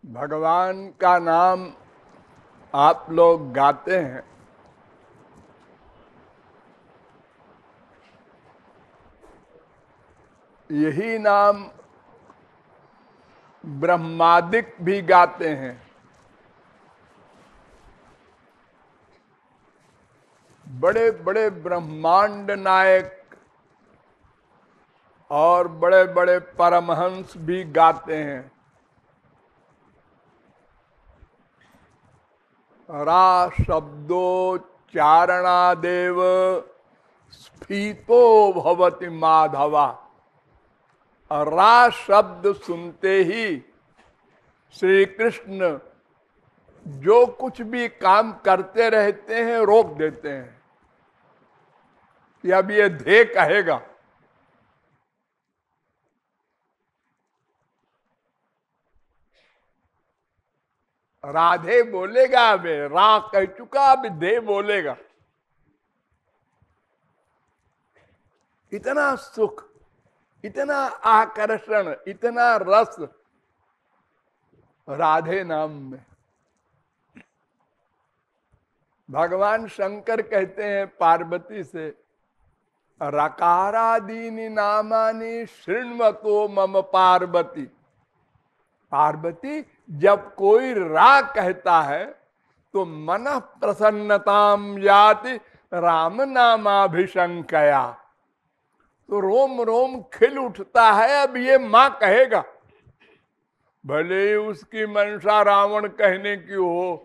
भगवान का नाम आप लोग गाते हैं, यही नाम ब्रह्मादिक भी गाते हैं। बड़े बड़े ब्रह्मांड नायक और बड़े बड़े परमहंस भी गाते हैं। रा शब्दोच्चारणादेव स्फीतो भवति माधवा। रा शब्द सुनते ही श्री कृष्ण जो कुछ भी काम करते रहते हैं रोक देते हैं कि अब ये धे कहेगा। राधे बोलेगा, अबे रा कह चुका, अब धे बोलेगा। इतना सुख, इतना आकर्षण, इतना रस राधे नाम में। भगवान शंकर कहते हैं पार्वती से, रकारादीनि नामानि शृण्वतो मम पार्वती। पार्वती, जब कोई रा कहता है तो मन प्रसन्नताम याति राम नामाभिशंकया। तो रोम रोम खिल उठता है, अब ये मां कहेगा। भले ही उसकी मंशा रावण कहने की हो,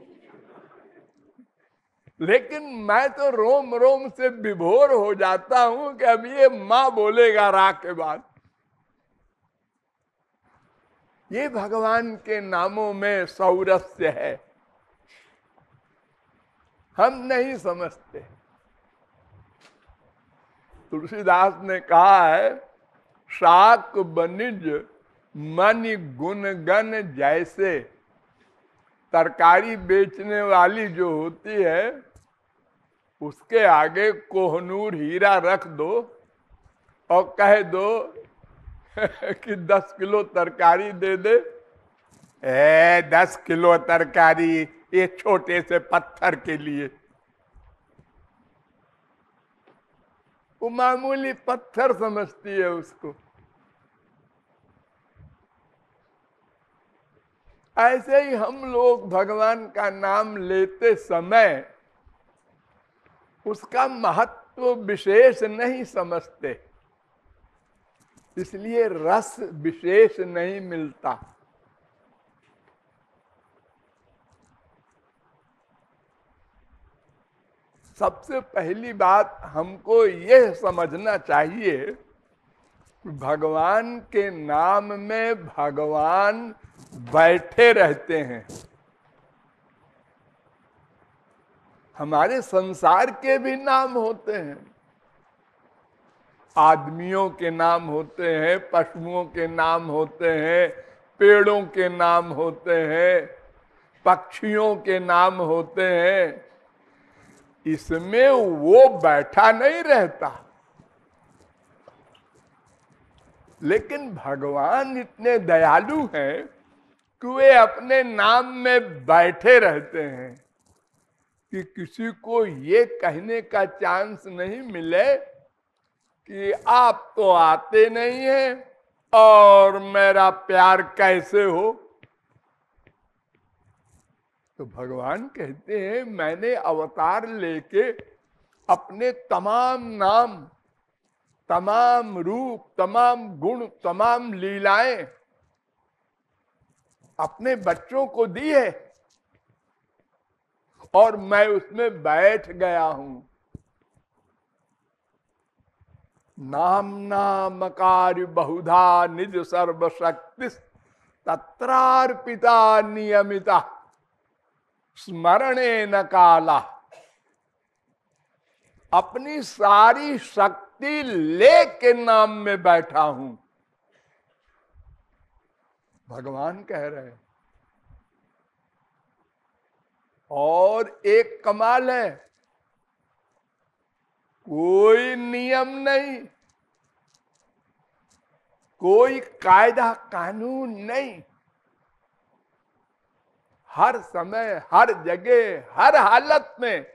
लेकिन मैं तो रोम रोम से विभोर हो जाता हूं कि अब ये मां बोलेगा रा के बाद। ये भगवान के नामों में सौरस्य है, हम नहीं समझते। तुलसीदास ने कहा है, शाक बनिज मन गुण गण जैसे। तरकारी बेचने वाली जो होती है उसके आगे कोहनूर हीरा रख दो और कह दो कि 10 किलो तरकारी दे दे। 10 किलो तरकारी ये छोटे से पत्थर के लिए। वो मामूली पत्थर समझती है उसको। ऐसे ही हम लोग भगवान का नाम लेते समय उसका महत्व विशेष नहीं समझते, इसलिए रस विशेष नहीं मिलता। सबसे पहली बात हमको यह समझना चाहिए कि भगवान के नाम में भगवान बैठे रहते हैं। हमारे संसार के भी नाम होते हैं, आदमियों के नाम होते हैं, पशुओं के नाम होते हैं, पेड़ों के नाम होते हैं, पक्षियों के नाम होते हैं। इसमें वो बैठा नहीं रहता, लेकिन भगवान इतने दयालु हैं कि वे अपने नाम में बैठे रहते हैं कि किसी को ये कहने का चांस नहीं मिले कि आप तो आते नहीं हैं और मेरा प्यार कैसे हो। तो भगवान कहते हैं, मैंने अवतार लेके अपने तमाम नाम, तमाम रूप, तमाम गुण, तमाम लीलाएं अपने बच्चों को दी है और मैं उसमें बैठ गया हूं। नाम नामकार बहुधा निज सर्वशक्ति तत्रार्पिता नियमिता स्मरणे न काला। अपनी सारी शक्ति लेके नाम में बैठा हूं, भगवान कह रहे हैं। और एक कमाल है, कोई नियम नहीं, कोई कायदा कानून नहीं, हर समय, हर जगह, हर हालत में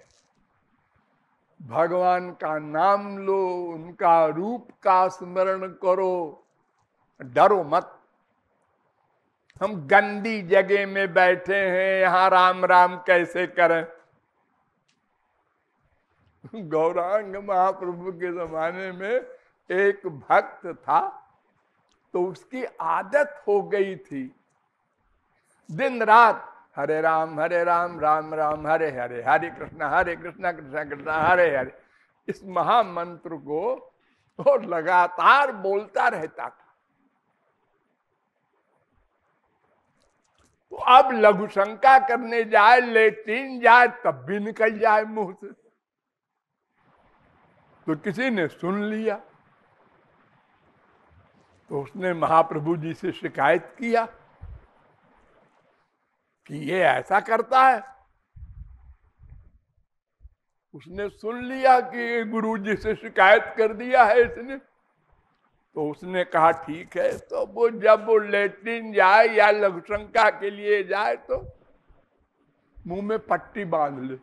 भगवान का नाम लो, उनका रूप का स्मरण करो, डरो मत। हम गंदी जगह में बैठे हैं, यहां राम राम कैसे करें? गौरांग महाप्रभु के जमाने में एक भक्त था, तो उसकी आदत हो गई थी दिन रात हरे राम राम राम हरे हरे, हरे कृष्ण कृष्ण कृष्ण हरे हरे, इस महामंत्र को वो लगातार बोलता रहता था। तो अब लघु शंका करने जाए, लेटिन जाए, तब भी निकल जाए मुंह से। तो किसी ने सुन लिया, तो उसने महाप्रभु जी से शिकायत किया कि ये ऐसा करता है। उसने सुन लिया कि गुरु जी से शिकायत कर दिया है इसने, तो उसने कहा ठीक है, तो वो जब वो लेटिन जाए या लघु शंका के लिए जाए तो मुंह में पट्टी बांध ले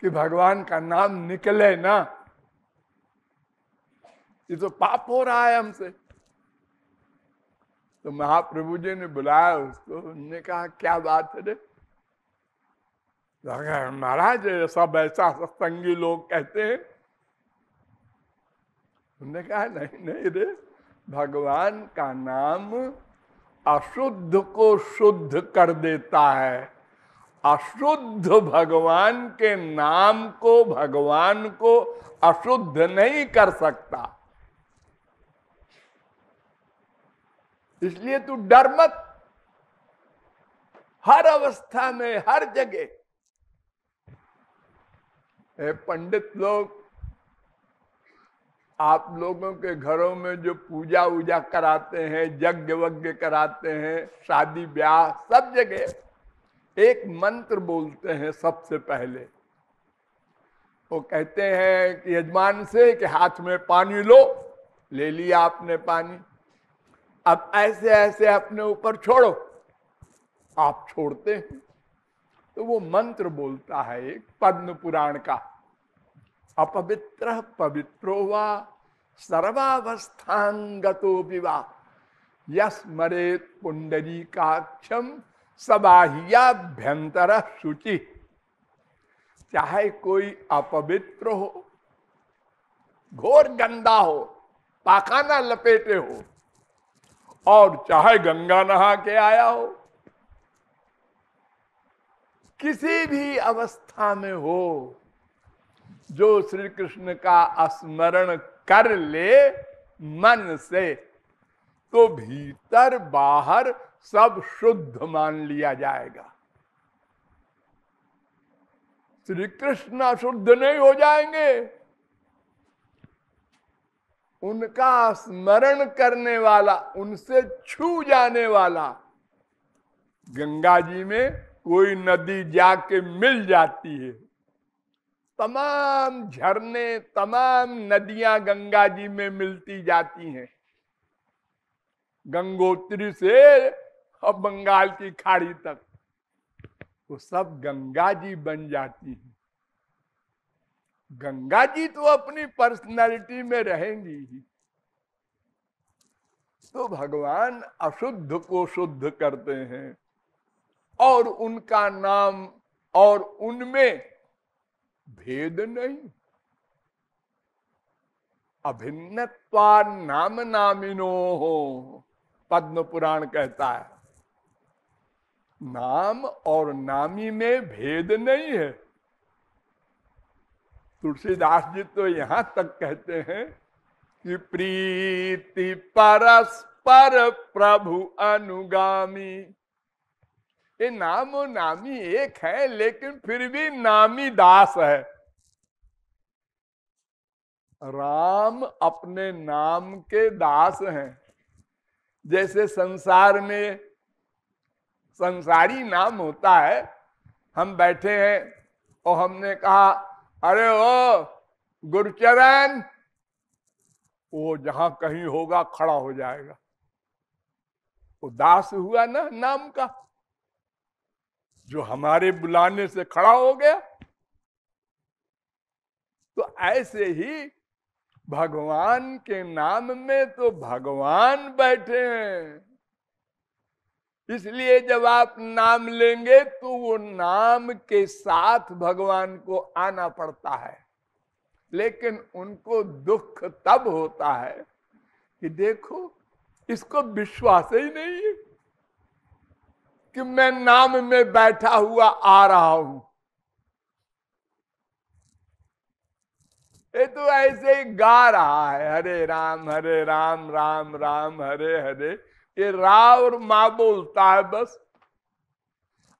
कि भगवान का नाम निकले ना, ये तो पाप हो रहा है हमसे। तो महाप्रभु जी ने बुलाया उसको, उन्होंने कहा क्या बात है रे? महाराज सब ऐसा सत्संगी लोग कहते हैं। उन्होंने कहा नहीं नहीं रे, भगवान का नाम अशुद्ध को शुद्ध कर देता है, अशुद्ध भगवान के नाम को, भगवान को अशुद्ध नहीं कर सकता। इसलिए तू डर मत, हर अवस्था में, हर जगह। पंडित लोग, आप लोगों के घरों में जो पूजा वूजा कराते हैं, यज्ञ वज्ञ कराते हैं, शादी ब्याह, सब जगह एक मंत्र बोलते हैं सबसे पहले। वो कहते हैं कि यजमान से कि हाथ में पानी लो, ले लिया आपने पानी, अब ऐसे ऐसे अपने ऊपर छोड़ो। आप छोड़ते हैं तो वो मंत्र बोलता है एक पद्म पुराण का, अपवित्र पवित्रो वा सर्वावस्थांगतो विवा यस्मरेत पुंडरीकाक्षम सबाह्याभ्यंतर शुचि। चाहे कोई अपवित्र हो, घोर गंदा हो, पाखाना लपेटे हो, और चाहे गंगा नहा के आया हो, किसी भी अवस्था में हो, जो श्री कृष्ण का स्मरण कर ले मन से, तो भीतर बाहर सब शुद्ध मान लिया जाएगा। श्री कृष्ण अशुद्ध नहीं हो जाएंगे। उनका स्मरण करने वाला, उनसे छू जाने वाला, गंगा जी में कोई नदी जाके मिल जाती है, तमाम झरने, तमाम नदियां गंगा जी में मिलती जाती हैं, गंगोत्री से अब बंगाल की खाड़ी तक, वो सब गंगा जी बन जाती हैं। गंगा जी तो अपनी पर्सनालिटी में रहेंगी ही। तो भगवान अशुद्ध को शुद्ध करते हैं, और उनका नाम और उनमें भेद नहीं। अभिन्नत्वा नाम नामिनो हो, पद्म पुराण कहता है, नाम और नामी में भेद नहीं है। तुलसीदास जी तो यहां तक कहते हैं कि प्रीति परस्पर प्रभु अनुगामी। ये नाम और नामी एक है, लेकिन फिर भी नामी दास है। राम अपने नाम के दास हैं। जैसे संसार में संसारी नाम होता है, हम बैठे हैं और हमने कहा अरे ओ गुरचरण, वो जहां कहीं होगा खड़ा हो जाएगा, वो दास हुआ ना नाम का। जो हमारे बुलाने से खड़ा हो गया। तो ऐसे ही भगवान के नाम में तो भगवान बैठे हैं। इसलिए जब आप नाम लेंगे तो वो नाम के साथ भगवान को आना पड़ता है। लेकिन उनको दुख तब होता है कि देखो इसको विश्वास ही नहीं है कि मैं नाम में बैठा हुआ आ रहा हूं। ये तो ऐसे ही गा रहा है, हरे राम राम राम हरे हरे। ये रा और मां बोलता है बस।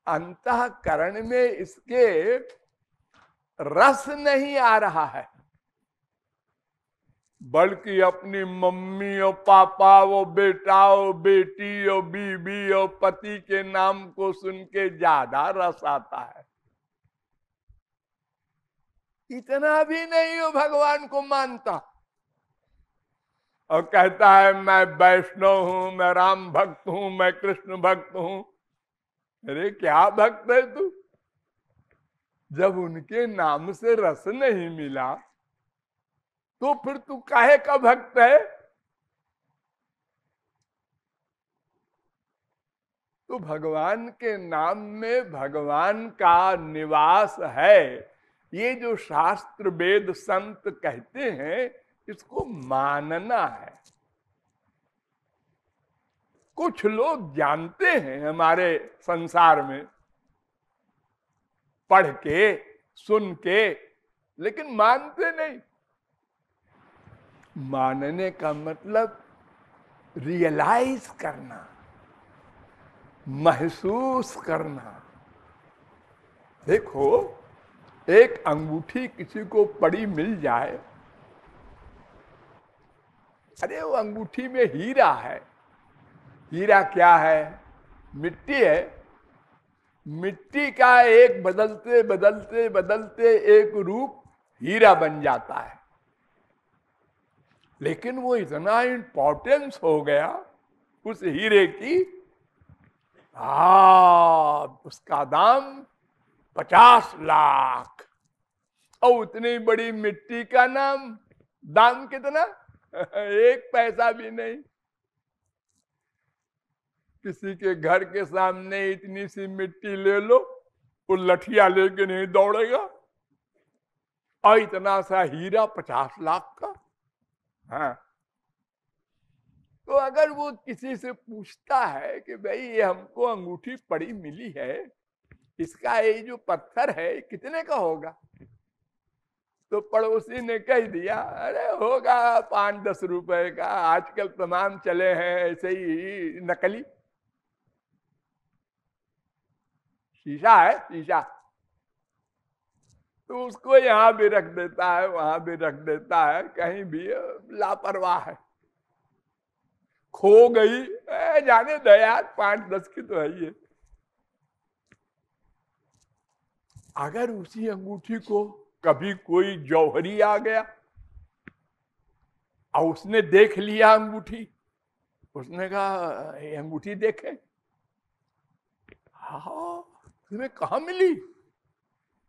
अंतःकरण में इसके रस नहीं आ रहा है, बल्कि अपनी मम्मी और पापा, वो बेटा और बेटी और बीबी और पति के नाम को सुन के ज्यादा रस आता है। इतना भी नहीं हो भगवान को मानता और कहता है मैं वैष्णव हूं, मैं राम भक्त हूं, मैं कृष्ण भक्त हूं। अरे क्या भक्त है तू? जब उनके नाम से रस नहीं मिला तो फिर तू काहे का भक्त है? तो भगवान के नाम में भगवान का निवास है, ये जो शास्त्र वेद संत कहते हैं, इसको मानना है। कुछ लोग जानते हैं हमारे संसार में, पढ़ के सुन के, लेकिन मानते नहीं। मानने का मतलब रियलाइज करना, महसूस करना। देखो, एक अंगूठी किसी को पड़ी मिल जाए, अरे वो अंगूठी में हीरा है। हीरा क्या है? मिट्टी है। मिट्टी का एक बदलते बदलते बदलते एक रूप हीरा बन जाता है। लेकिन वो इतना इंपॉर्टेंस हो गया उस हीरे की, उसका दाम 50 लाख। और उतनी बड़ी मिट्टी का दाम कितना? 1 पैसा भी नहीं। किसी के घर के सामने इतनी सी मिट्टी ले लो, वो लठिया लेके नहीं दौड़ेगा। और इतना सा हीरा 50 लाख का। हाँ, तो अगर वो किसी से पूछता है कि भाई ये हमको अंगूठी पड़ी मिली है, इसका ये जो पत्थर है कितने का होगा? तो पड़ोसी ने कह दिया, अरे होगा 5-10 रुपए का, आजकल तमाम चले हैं ऐसे ही नकली। शीशा है, शीशा। तो उसको यहां भी रख देता है, वहां भी रख देता है, कहीं भी लापरवाह है। खो गई, जाने दो यार, 5-10 की तो है ये। अगर उसी अंगूठी को कभी कोई जौहरी आ गया और उसने देख लिया अंगूठी, उसने कहा ये अंगूठी देखे, हाँ तुम्हें कहा मिली?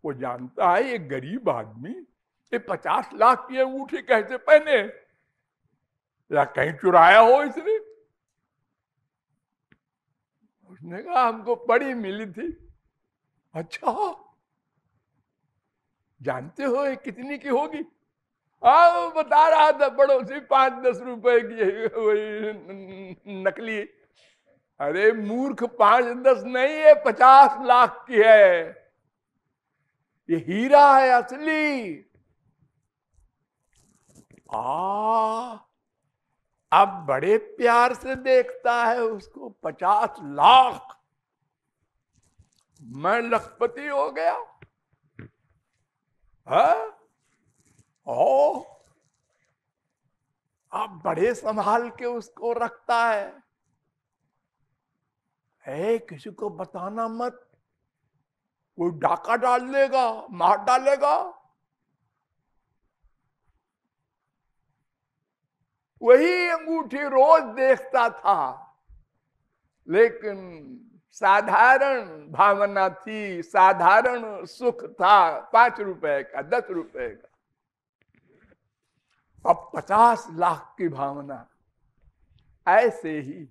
वो जानता है ये गरीब आदमी ये 50 लाख की अंगूठी कैसे पहने, या कहीं चुराया हो इसने। उसने कहा हमको पड़ी मिली थी। अच्छा, जानते हो ये कितनी की होगी? वो बता रहा था पड़ोसी 5-10 रुपए की वही नकली। अरे मूर्ख, 5-10 नहीं है, 50 लाख की है। ये हीरा है असली। अब बड़े प्यार से देखता है उसको। 50 लाख, मैं लखपति हो गया। अब बड़े संभाल के उसको रखता है। किसी को बताना मत, कोई डाका डाल लेगा, मार डालेगा। वही अंगूठी रोज देखता था, लेकिन साधारण भावना थी, साधारण सुख था, 5 रुपए का, 10 रुपए का। अब 50 लाख की भावना। ऐसे ही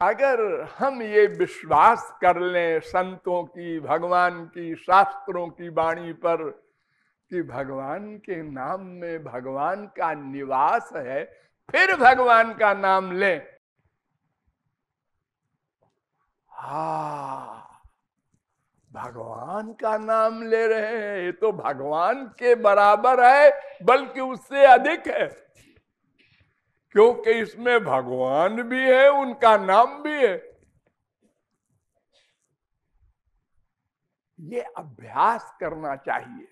अगर हम ये विश्वास कर लें संतों की, भगवान की, शास्त्रों की वाणी पर कि भगवान के नाम में भगवान का निवास है, फिर भगवान का नाम लें। भगवान का नाम ले रहे हैं, ये तो भगवान के बराबर है, बल्कि उससे अधिक है, क्योंकि इसमें भगवान भी है, उनका नाम भी है। ये अभ्यास करना चाहिए।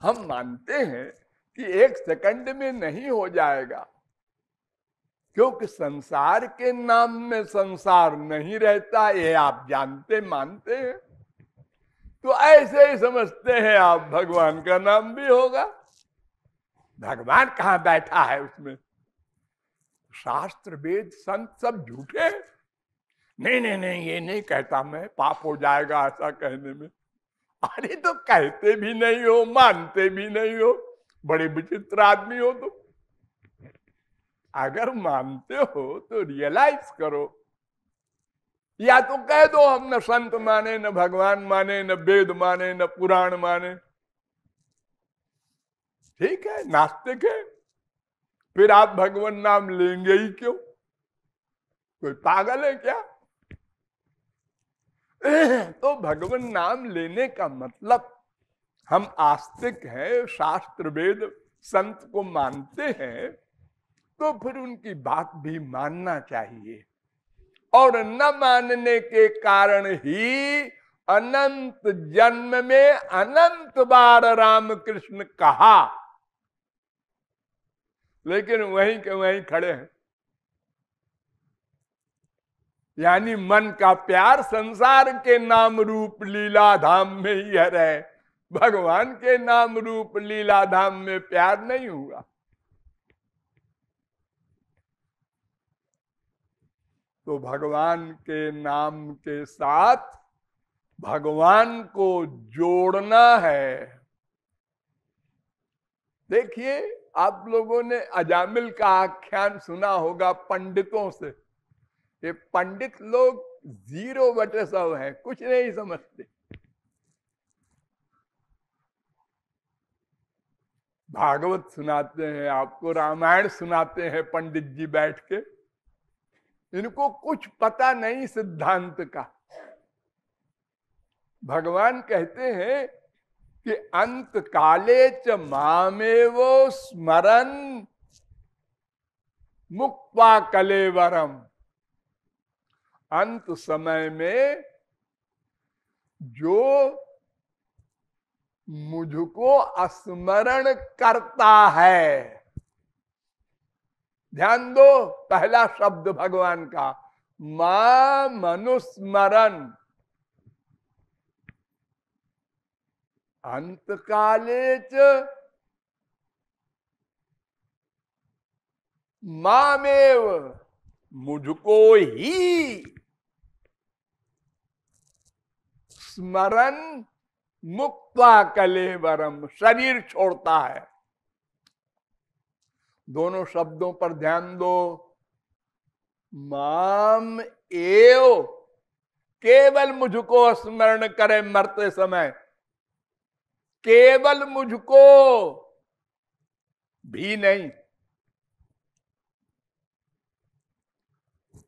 हम मानते हैं कि 1 सेकंड में नहीं हो जाएगा, क्योंकि संसार के नाम में संसार नहीं रहता, ये आप जानते मानते हैं। तो ऐसे ही समझते हैं आप भगवान का नाम भी होगा। भगवान कहां बैठा है उसमें? शास्त्र वेद संत सब झूठे हैं। नहीं नहीं नहीं, ये नहीं कहता मैं, पाप हो जाएगा ऐसा कहने में। अरे तो कहते भी नहीं हो, मानते भी नहीं हो, बड़े विचित्र आदमी हो तुम। अगर मानते हो तो रियलाइज करो। या तो कह दो हम न संत माने, न भगवान माने, न वेद माने, न पुराण माने। ठीक है, नास्तिक है, फिर आप भगवान नाम लेंगे ही क्यों? कोई पागल है क्या? तो भगवान नाम लेने का मतलब हम आस्तिक हैं, शास्त्र वेद संत को मानते हैं, तो फिर उनकी बात भी मानना चाहिए। और न मानने के कारण ही अनंत जन्म में अनंत बार रामकृष्ण कहा, लेकिन वहीं के वहीं खड़े हैं। यानी मन का प्यार संसार के नाम रूप लीला धाम में ही है, भगवान के नाम रूप लीला धाम में प्यार नहीं हुआ। तो भगवान के नाम के साथ भगवान को जोड़ना है। देखिए, आप लोगों ने अजामिल का आख्यान सुना होगा पंडितों से। ये पंडित लोग 0/100 हैं, कुछ नहीं समझते। भागवत सुनाते हैं आपको, रामायण सुनाते हैं पंडित जी बैठ के, इनको कुछ पता नहीं सिद्धांत का। भगवान कहते हैं कि अंत काले च मामेव स्मरन मुक्त्वा कलेवरम। अंत समय में जो मुझको स्मरण करता है, ध्यान दो पहला शब्द भगवान का, मां मनुस्मरण। अंत काले च मामेव, मुझको ही स्मरण मुक्त्वा कलेवरम, शरीर छोड़ता है। दोनों शब्दों पर ध्यान दो। माम एव, केवल मुझको स्मरण करे मरते समय, केवल मुझको भी नहीं।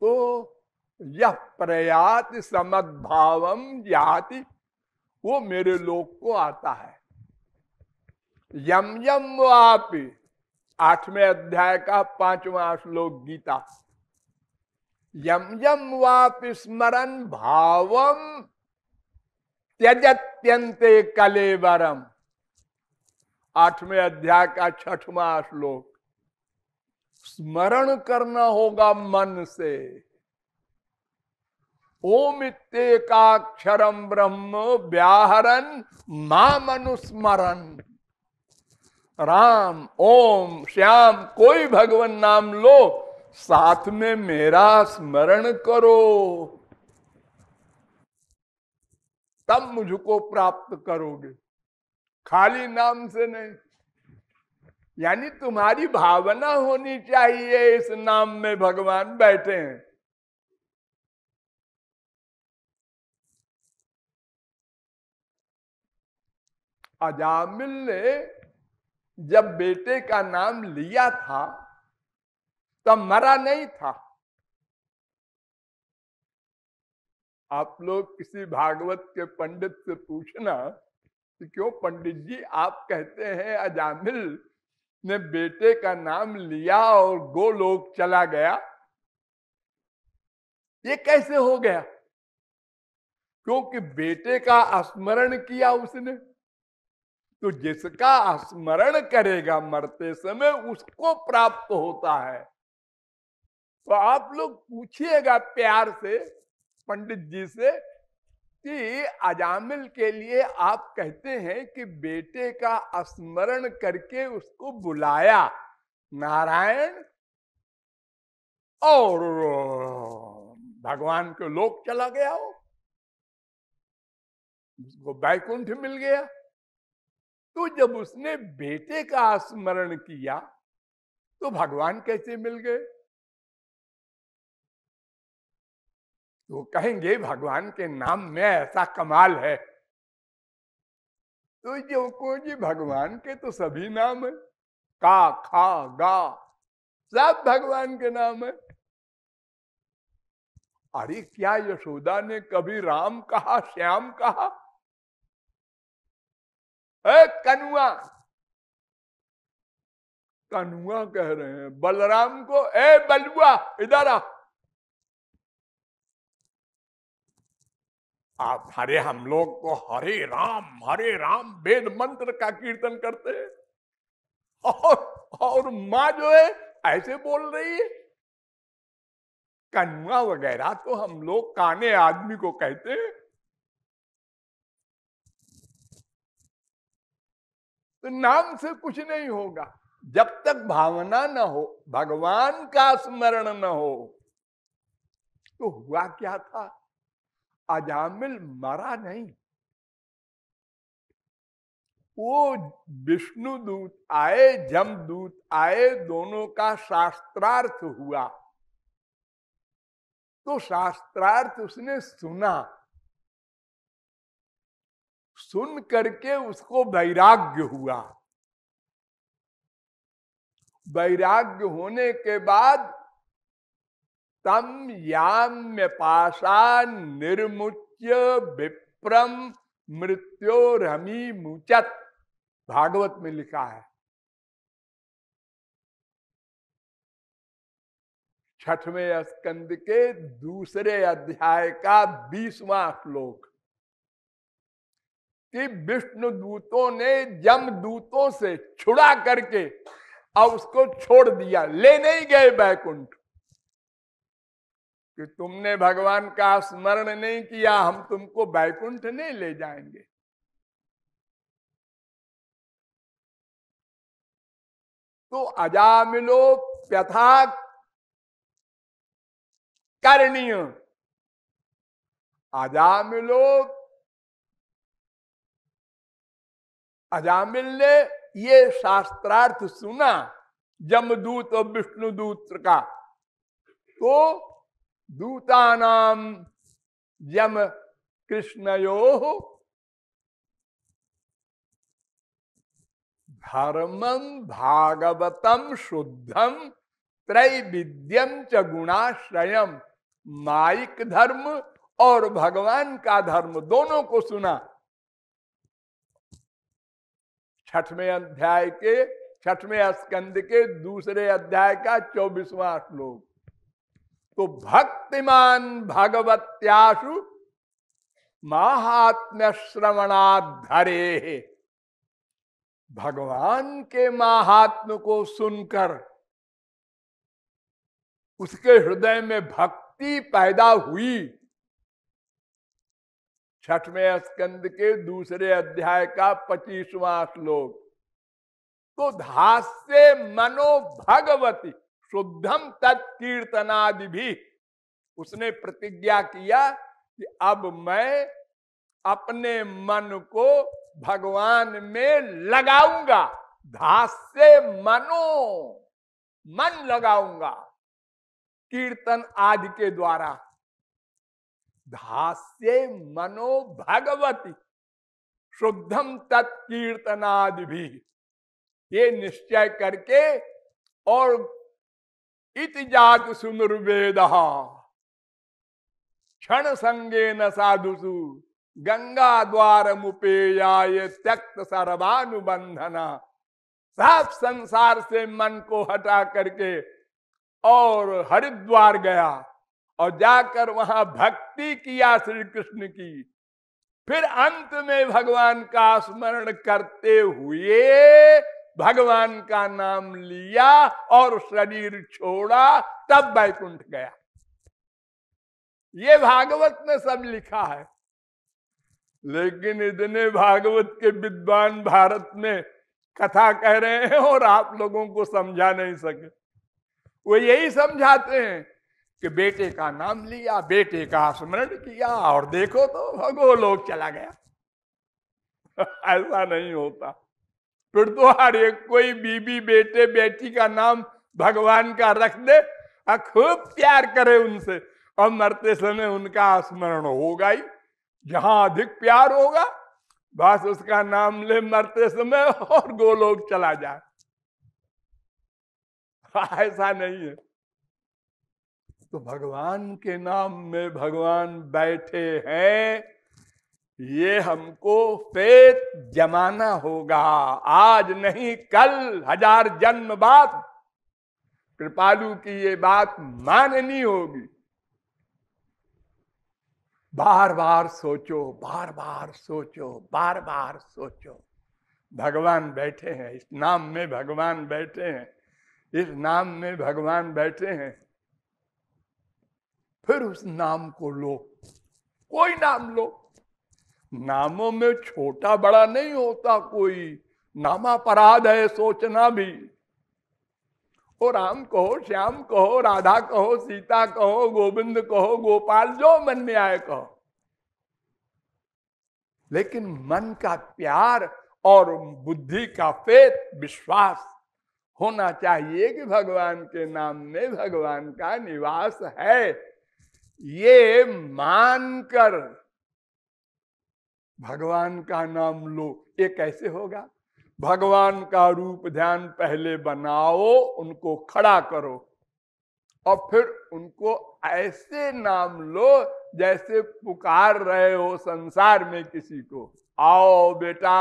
तो यह प्रयाति समद्भावम याति, वो मेरे लोक को आता है। यम यम वापि, 8वें अध्याय का 5वां श्लोक गीता। यम यम वापि स्मरन भावम त्यजत्यन्ते कलेवरम, 8वें अध्याय का 6वां श्लोक। स्मरण करना होगा मन से। ओम इत्येकाक्षरम ब्रह्म व्याहरन माम अनुस्मरन। राम, ओम, श्याम, कोई भगवान नाम लो, साथ में मेरा स्मरण करो। तब मुझको प्राप्त करोगे, खाली नाम से नहीं। यानी तुम्हारी भावना होनी चाहिए इस नाम में भगवान बैठे हैं। अजामिल ने जब बेटे का नाम लिया था तब मरा नहीं था। आप लोग किसी भागवत के पंडित से पूछना कि क्यों पंडित जी आप कहते हैं अजामिल ने बेटे का नाम लिया और गोलोक चला गया, ये कैसे हो गया? क्योंकि बेटे का स्मरण किया उसने। तो जिसका स्मरण करेगा मरते समय उसको प्राप्त होता है। तो आप लोग पूछिएगा प्यार से पंडित जी से कि अजामिल के लिए आप कहते हैं कि बेटे का स्मरण करके उसको बुलाया नारायण और भगवान के लोक चला गया, हो उसको वैकुंठ मिल गया। तो जब उसने बेटे का स्मरण किया तो भगवान कैसे मिल गए? तो कहेंगे भगवान के नाम में ऐसा कमाल है। तो जो को जी भगवान के तो सभी नाम है, का खा गा सब भगवान के नाम है। अरे क्या यशोदा ने कभी राम कहा, श्याम कहा? कनुआ कनुआ कह रहे हैं बलराम को, ए बलुआ इधर आ। आप हरे हम लोग तो हरे राम वेद मंत्र का कीर्तन करते हैं और माँ जो है ऐसे बोल रही है। कनुआ वगैरह तो हम लोग काने आदमी को कहते हैं। तो नाम से कुछ नहीं होगा जब तक भावना न हो, भगवान का स्मरण न हो। तो हुआ क्या था? अजामिल मरा नहीं, वो विष्णु दूत आए, जमदूत आए, दोनों का शास्त्रार्थ हुआ। तो शास्त्रार्थ उसने सुना, सुन करके उसको वैराग्य हुआ। वैराग्य होने के बाद तम याम्य पाशा निर्मुच्य विप्रम मृत्योरमी मुचत, भागवत में लिखा है। छठवें स्कंद के दूसरे अध्याय का 20वां श्लोक कि विष्णु दूतों ने जमदूतों से छुड़ा करके और उसको छोड़ दिया, ले नहीं गए बैकुंठ कि तुमने भगवान का स्मरण नहीं किया, हम तुमको बैकुंठ नहीं ले जाएंगे। तो अजामिलो व्यथा करणीय, अजामिल ने ये शास्त्रार्थ सुना जमदूत और विष्णुदूत का। तो दूतानाम यम कृष्णयो धर्मम भागवतम शुद्धम त्रैविध्यम च गुणाश्रयम, माइक धर्म और भगवान का धर्म दोनों को सुना। छठवें स्कंद के दूसरे अध्याय का 24वां श्लोक। तो भक्तिमान भगवत्याशु महात्म्य श्रवणाधरे, भगवान के महात्म को सुनकर उसके हृदय में भक्ति पैदा हुई। छठवें स्कंद के दूसरे अध्याय का 25वां श्लोक। तो धास्य मनो भगवती शुद्धम तत्कीर्तनादि भी, उसने प्रतिज्ञा किया कि अब मैं अपने मन को भगवान में लगाऊंगा। धास्य मनो, मन लगाऊंगा कीर्तन आदि के द्वारा। धास्य मनो भगवती शुद्धम तत्कीर्तनादि भी, ये निश्चय करके और इति जात सुनुर्वेद क्षण संगे न साधुसु गंगा द्वार मुपेयाय त्यक्त सर्वानुबंधना। सब संसार से मन को हटा करके और हरिद्वार गया और जाकर वहां भक्ति किया श्री कृष्ण की। फिर अंत में भगवान का स्मरण करते हुए भगवान का नाम लिया और शरीर छोड़ा, तब वैकुंठ गया। ये भागवत में सब लिखा है। लेकिन इतने भागवत के विद्वान भारत में कथा कह रहे हैं और आप लोगों को समझा नहीं सके। वो यही समझाते हैं कि बेटे का नाम लिया, बेटे का स्मरण किया और देखो तो भगोलोक चला गया। ऐसा नहीं होता। फिर तो हर एक कोई बीबी बेटे बेटी का नाम भगवान का रख दे और खूब प्यार करे उनसे, और मरते समय उनका स्मरण होगा ही। जहां अधिक प्यार होगा बस उसका नाम ले मरते समय और गोलोक चला जाए। ऐसा नहीं है। तो भगवान के नाम में भगवान बैठे हैं, ये हमको फेत जमाना होगा। आज नहीं कल, 1000 जन्म बाद कृपालु की ये बात माननी होगी। बार बार सोचो, बार बार सोचो, बार बार सोचो। भगवान बैठे हैं, इस नाम में भगवान बैठे हैं, इस नाम में भगवान बैठे हैं। फिर उस नाम को लो, कोई नाम लो। नामों में छोटा बड़ा नहीं होता कोई। नामापराध है सोचना भी। ओ राम कहो, श्याम कहो, राधा कहो, सीता कहो, गोविंद कहो, गोपाल, जो मन में आए कहो। लेकिन मन का प्यार और बुद्धि का फेत विश्वास होना चाहिए कि भगवान के नाम में भगवान का निवास है। ये मानकर भगवान का नाम लो। ये कैसे होगा? भगवान का रूप ध्यान पहले बनाओ, उनको खड़ा करो और फिर उनको ऐसे नाम लो जैसे पुकार रहे हो संसार में किसी को। आओ बेटा,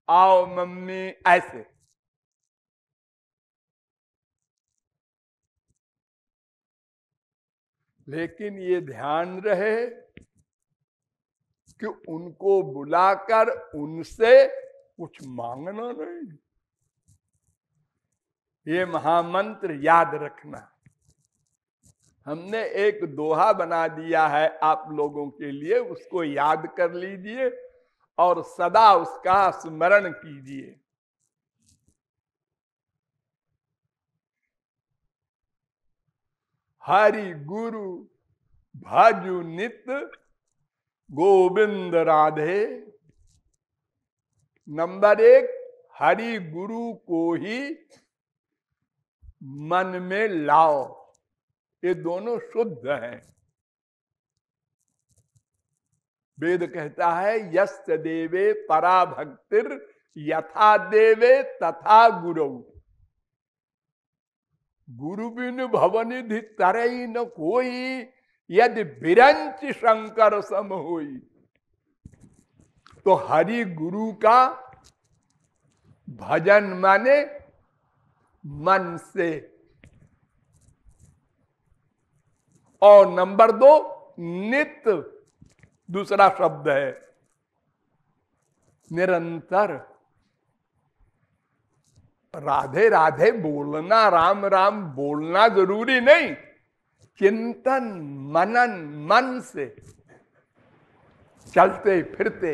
आओ मम्मी, ऐसे। लेकिन ये ध्यान रहे कि उनको बुलाकर उनसे कुछ मांगना नहीं। ये महामंत्र याद रखना। हमने एक दोहा बना दिया है आप लोगों के लिए, उसको याद कर लीजिए और सदा उसका स्मरण कीजिए। हरि गुरु भजु नित गोविंद राधे। नंबर 1, हरि गुरु को ही मन में लाओ। ये दोनों शुद्ध हैं। वेद कहता है यस्य देवे परा भक्तिर यथा देवे तथा गुरु। गुरु बिन भवनिधि तरई न कोई, यदि बिरंच शंकर सम होई। तो हरि गुरु का भजन माने मन से। और नंबर 2, नित्य दूसरा शब्द है, निरंतर। राधे राधे बोलना, राम राम बोलना जरूरी नहीं। चिंतन मनन मन से चलते फिरते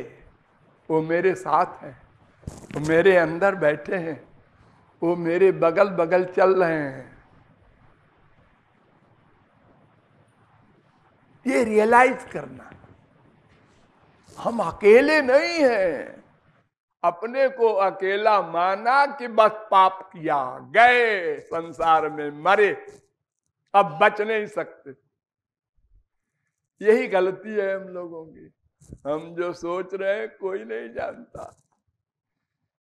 वो मेरे साथ हैं, वो मेरे अंदर बैठे हैं, वो मेरे बगल बगल चल रहे हैं। ये रियलाइज करना। हम अकेले नहीं हैं। अपने को अकेला माना कि बस पाप किया, गए संसार में, मरे, अब बच नहीं सकते। यही गलती है हम लोगों की। हम जो सोच रहे हैं कोई नहीं जानता।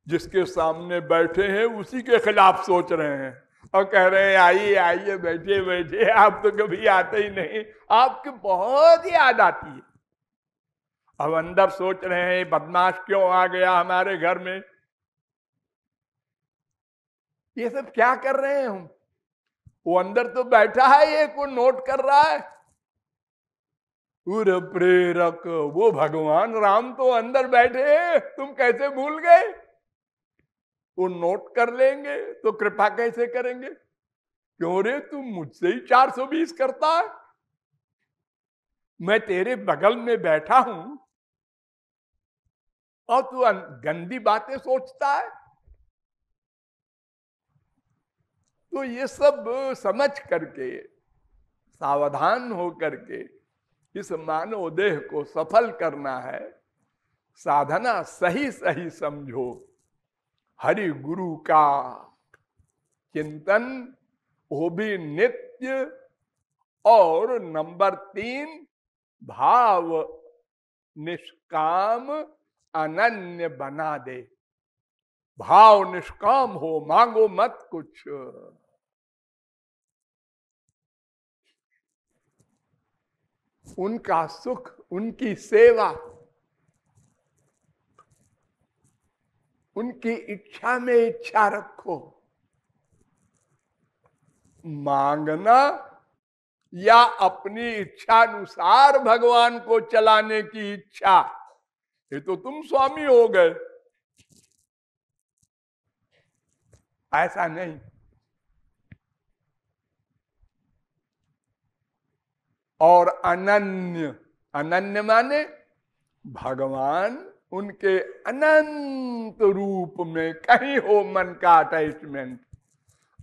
जिसके सामने बैठे हैं उसी के खिलाफ सोच रहे हैं और कह रहे हैं आइए आइए, बैठिए बैठिए, आप तो कभी आते ही नहीं, आपकी बहुत याद आती है। अब अंदर सोच रहे हैं बदमाश क्यों आ गया हमारे घर में। ये सब क्या कर रहे हैं हम? वो अंदर तो बैठा है, ये को नोट कर रहा है। पूरे प्रेरक वो भगवान राम तो अंदर बैठे हैं, तुम कैसे भूल गए? वो नोट कर लेंगे तो कृपा कैसे करेंगे? क्यों रे, तू मुझसे ही 420 करता है? मैं तेरे बगल में बैठा हूं और तू गंदी बातें सोचता है। तो ये सब समझ करके, सावधान हो करके इस मानव देह को सफल करना है। साधना सही सही समझो, हरि गुरु का चिंतन, वो भी नित्य। और नंबर 3, भाव निष्काम अनन्य बना दे। भाव निष्काम हो, मांगो मत कुछ। उनका सुख, उनकी सेवा, उनकी इच्छा में इच्छा रखो। मांगना या अपनी इच्छा अनुसार भगवान को चलाने की इच्छा, ये तो तुम स्वामी हो गए। ऐसा नहीं। और अनन्य, अनन्य माने भगवान उनके अनंत रूप में कहीं हो मन का अटैचमेंट।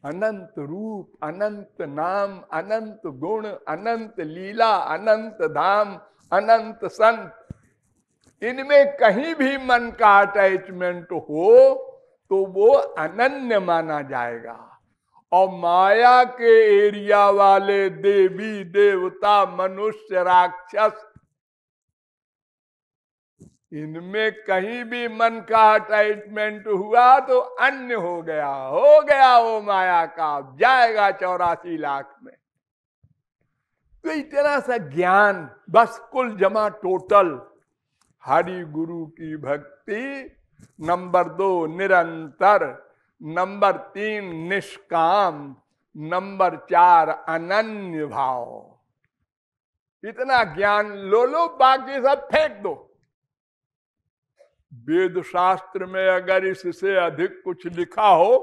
अनंत रूप, अनंत नाम, अनंत गुण, अनंत लीला, अनंत धाम, अनंत संत, इनमें कहीं भी मन का अटैचमेंट हो तो वो अनन्य माना जाएगा। और माया के एरिया वाले देवी देवता, मनुष्य, राक्षस, इनमें कहीं भी मन का अटैचमेंट हुआ तो अन्य हो गया वो माया का, जाएगा 84 लाख में। तो इतना सा ज्ञान बस कुल जमा टोटल। हरि गुरु की भक्ति, नंबर 2 निरंतर, नंबर 3 निष्काम, नंबर 4 अनन्य भाव। इतना ज्ञान लो, बाकी सब फेंक दो। वेद शास्त्र में अगर इससे अधिक कुछ लिखा हो,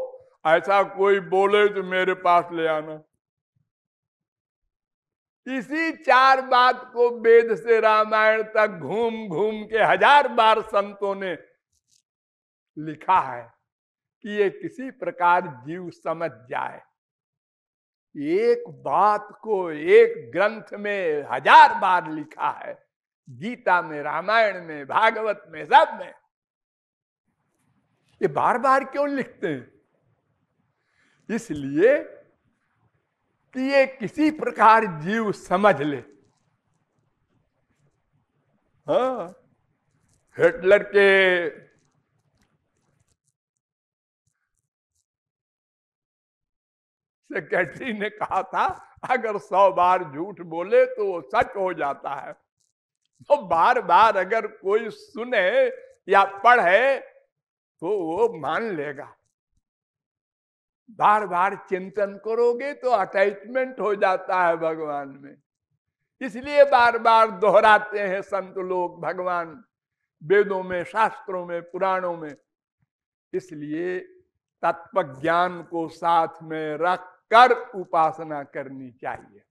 ऐसा कोई बोले तो मेरे पास ले आना। इसी 4 बात को वेद से रामायण तक घूम घूम के 1000 बार संतों ने लिखा है कि ये किसी प्रकार जीव समझ जाए। एक बात को एक ग्रंथ में 1000 बार लिखा है, गीता में, रामायण में, भागवत में, सब में। ये बार बार क्यों लिखते हैं? इसलिए कि ये किसी प्रकार जीव समझ ले। हाँ, हिटलर के सेक्रेटरी ने कहा था अगर 100 बार झूठ बोले तो वो सच हो जाता है। तो बार बार अगर कोई सुने या पढ़े तो वो मान लेगा। बार बार चिंतन करोगे तो अटैचमेंट हो जाता है भगवान में। इसलिए बार बार दोहराते हैं संत लोग भगवान, वेदों में, शास्त्रों में, पुराणों में। इसलिए तत्व ज्ञान को साथ में रख कर उपासना करनी चाहिए।